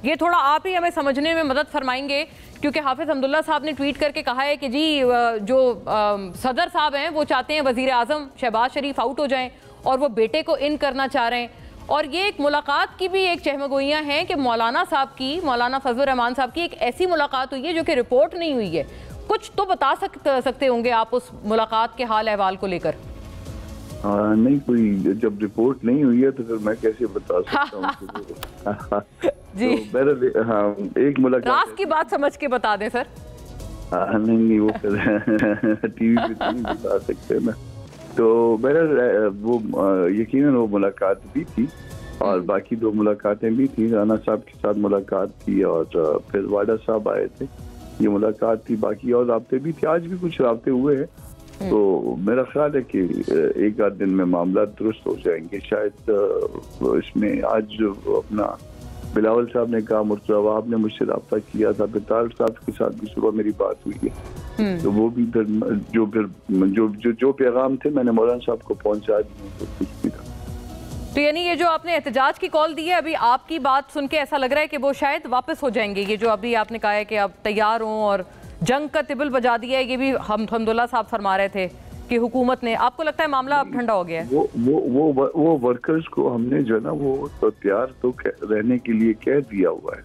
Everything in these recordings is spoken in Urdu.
یہ تھوڑا آپ ہی ہمیں سمجھنے میں مدد فرمائیں گے، کیونکہ حافظ حمداللہ صاحب نے ٹویٹ کر کے کہا ہے کہ جی جو صدر صاحب ہیں وہ چاہتے ہیں وزیر اعظم شہباز شریف آؤٹ ہو جائیں اور وہ بیٹے کو ان کرنا چاہ رہے ہیں، اور یہ ایک ملاقات کی بھی ایک چہمگوئیاں ہیں کہ مولانا فضل الرحمان صاحب کی ایک ایسی ملاقات ہوئی ہے جو کہ رپورٹ نہیں ہوئی ہے۔ کچھ تو بتا سکتے ہوں گے آپ اس ملاقات کے حال احوال کو لے کر؟ نہیں، کوئی جب رپورٹ نہیں ہوئی ہے تو پھر میں کیسے بتا سکتا ہوں؟ جی ہاں، ایک ملاقات راز کی بات سمجھ کے بتا دیں سر۔ نہیں وہ ٹی وی پہ نہیں بتا سکتے نا۔ تو وہ یقیناً وہ ملاقات بھی تھی اور باقی 2 ملاقاتیں بھی تھیں۔ رانا صاحب کے ساتھ ملاقات تھی اور پھر واڈا صاحب آئے تھے، یہ ملاقات تھی۔ باقی اور رابطے بھی تھے، آج بھی کچھ رابطے ہوئے ہیں۔ تو میرا خیال ہے کہ ایک آدھ دن میں معاملات درست ہو جائیں گے شاید۔ اس میں آج جو اپنا بلاول صاحب نے کہا، مرتضی وہاب نے مجھ سے رابطہ کیا تھا، پھر طارق صاحب کے ساتھ بھی صبح میری بات ہوئی ہے، تو وہ بھی جو پیغام تھے میں نے مولانا صاحب کو پہنچا دیے۔ کچھ بھی تھا تو یعنی یہ جو آپ نے احتجاج کی کال دی ہے، ابھی آپ کی بات سن کے ایسا لگ رہا ہے کہ وہ شاید واپس ہو جائیں گے، یہ جو ابھی آپ نے کہا ہے کہ آپ تیار ہوں اور جنگ کا طبل بجا دیا ہے، یہ بھی حمداللہ صاحب فرما رہے تھے کہ حکومت نے، آپ کو لگتا ہے معاملہ اب ٹھنڈا ہو گیا ہے؟ وہ ورکرز کو ہم نے جو ہے نا وہ تیار تو رہنے کے لیے کہہ دیا ہوا ہے،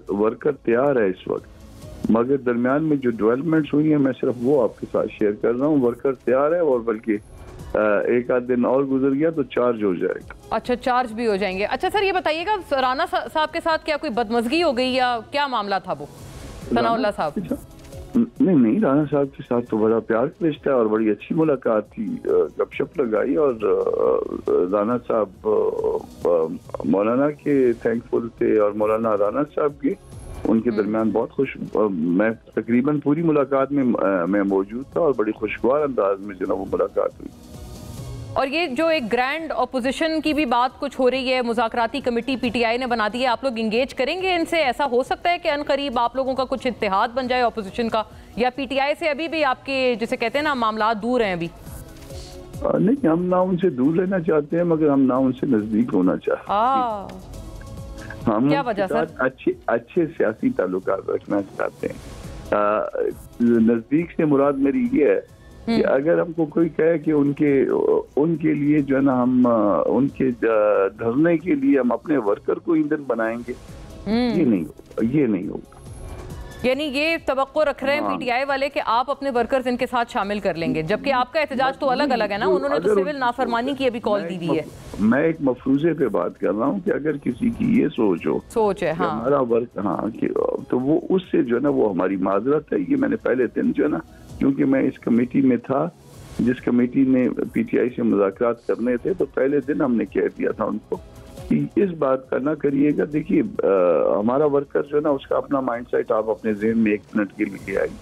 ورکر تیار ہے اس وقت، مگر درمیان میں جو ڈیولپمنٹس ہوئی ہیں میں صرف وہ آپ کے ساتھ شیئر کر رہا ہوں۔ ورکر تیار ہے اور بلکہ ایک آدھ دن اور گزر گیا تو چارج ہو جائے گا۔ اچھا، چارج بھی ہو جائیں گے۔ اچھا سر، یہ بتائیے گا رانا صاحب کے ساتھ کیا کوئی بدمزگی ہو گئی یا کیا معاملہ تھا وہ؟ ثناء اللہ صاحب نہیں، رانا صاحب کے ساتھ تو بڑا پیار کا رشتہ ہے اور بڑی اچھی ملاقات تھی، گپ شپ لگائی، اور رانا صاحب مولانا کے تھینک فل تھے اور مولانا رانا صاحب کے، ان کے درمیان بہت میں تقریباً پوری ملاقات میں موجود تھا اور بڑی خوشگوار انداز میں جو وہ ملاقات ہوئی۔ اور یہ جو ایک گرینڈ اپوزیشن کی بھی بات کچھ ہو رہی ہے، مذاکراتی کمیٹی پی ٹی آئی نے بنا دی ہے، آپ لوگ انگیج کریں گے ان سے؟ ایسا ہو سکتا ہے کہ ان قریب آپ لوگوں کا کچھ اتحاد بن جائے اپوزیشن کا، یا پی ٹی آئی سے ابھی بھی آپ کے جسے کہتے ہیں نا معاملات دور ہیں ابھی؟ نہیں، ہم نہ ان سے دور رہنا چاہتے ہیں مگر ہم نہ ان سے نزدیک ہونا چاہتے ہیں۔ ہم کیا وجہ سر؟ اچھے سیاسی تعلقات رکھنا چاہتے ہیں۔ نزدیک سے مراد میری یہ ہے کہ اگر ہم کو کوئی کہے کہ ان کے لیے جو ہے نا ہم ان کے دھرنے کے لیے ہم اپنے ورکر کو ایندھن بنائیں گے، یہ نہیں ہوگا۔ یعنی یہ توقع رکھ رہے ہیں پی ٹی آئی والے کہ آپ اپنے ورکرز ان کے ساتھ شامل کر لیں گے، جبکہ آپ کا احتجاج تو الگ الگ ہے نا، انہوں نے تو سول نافرمانی کی ابھی کال دی ہے۔ میں ایک مفروضے پہ بات کر رہا ہوں کہ اگر کسی کی یہ سوچ ہے ہمارا ورک، تو وہ اس سے جو ہے نا وہ ہماری معذرت ہے۔ یہ میں نے پہلے دن جو ہے نا، کیونکہ میں اس کمیٹی میں تھا جس کمیٹی نے پی ٹی آئی سے مذاکرات کرنے تھے، تو پہلے دن ہم نے کہہ دیا تھا ان کو کہ اس بات کا نہ کریے گا۔ دیکھیے، ہمارا ورکر جو ہے نا اس کا اپنا مائنڈ سیٹ آپ اپنے ذہن میں 1 منٹ کے لیے آئیے،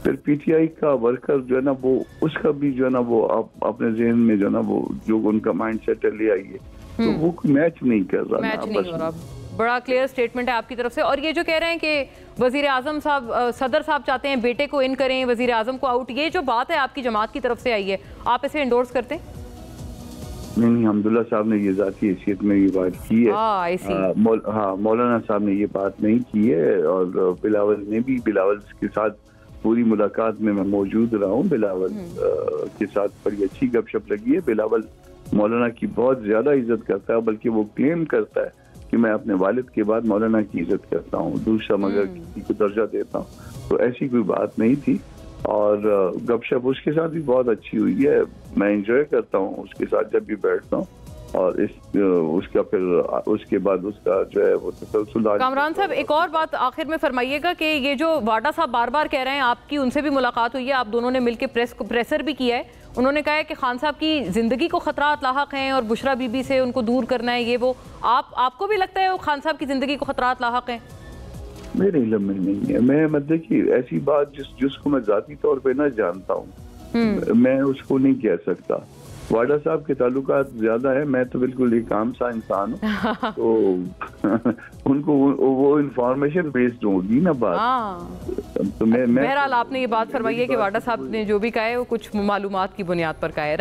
پھر پی ٹی آئی کا ورکر جو ہے نا وہ اس کا بھی جو ہے نا وہ آپ اپنے ذہن میں جو ہے نا وہ جو ان کا مائنڈ سیٹ ہے لے آئیے، تو وہ میچ نہیں کر رہا۔ بڑا کلیئر سٹیٹمنٹ ہے آپ کی طرف سے۔ اور یہ جو کہہ رہے ہیں کہ وزیر اعظم صاحب، صدر صاحب چاہتے ہیں بیٹے کو ان کریں، وزیر اعظم کو آؤٹ، یہ جو بات ہے آپ کی جماعت کی طرف سے آئی ہے، آپ اسے انڈورس کرتے ہیں؟ نہیں، حمداللہ صاحب نے یہ ذاتی حیثیت میں یہ بات کی ہے، مولانا صاحب نے یہ بات نہیں کی ہے، اور بلاول کے ساتھ پوری ملاقات میں موجود رہا ہوں۔ بلاول کے ساتھ بڑی اچھی گپ شپ لگی ہے۔ بلاول مولانا کی بہت زیادہ عزت کرتا ہے، بلکہ وہ کلیم کرتا ہے کہ میں اپنے والد کے بعد مولانا کی عزت کرتا ہوں، دوسرا مگر کسی کو درجہ دیتا ہوں، تو ایسی کوئی بات نہیں تھی۔ اور گپ شپ اس کے ساتھ بھی بہت اچھی ہوئی ہے، میں انجوائے کرتا ہوں اس کے ساتھ جب بھی بیٹھتا ہوں، اور اس کا پھر اس کے بعد اس کا جو ہے وہ تسلسل۔ کامران صاحب، ایک اور بات آخر میں فرمائیے گا کہ یہ جو واڈا صاحب بار بار کہہ رہے ہیں، آپ کی ان سے بھی ملاقات ہوئی ہے، آپ دونوں نے مل کے پریسر بھی کیا ہے، انہوں نے کہا ہے کہ خان صاحب کی زندگی کو خطرات لاحق ہیں اور بشرا بی بی سے ان کو دور کرنا ہے، یہ وہ، آپ کو بھی لگتا ہے وہ خان صاحب کی زندگی کو خطرات لاحق ہیں؟ میرے علم میں نہیں ہے، میں دیکھیے ایسی بات جس کو میں ذاتی طور پہ نہ جانتا ہوں میں اس کو نہیں کہہ سکتا۔ واڈا صاحب کے تعلقات زیادہ ہیں، میں تو بالکل ایک عام سا انسان ہوں، تو ان کو وہ انفارمیشن بیسڈ ہوگی نا بات۔ بہرحال آپ نے یہ بات فرمائی ہے کہ واڈا صاحب نے جو بھی کہا ہے وہ کچھ معلومات کی بنیاد پر کہا ہے۔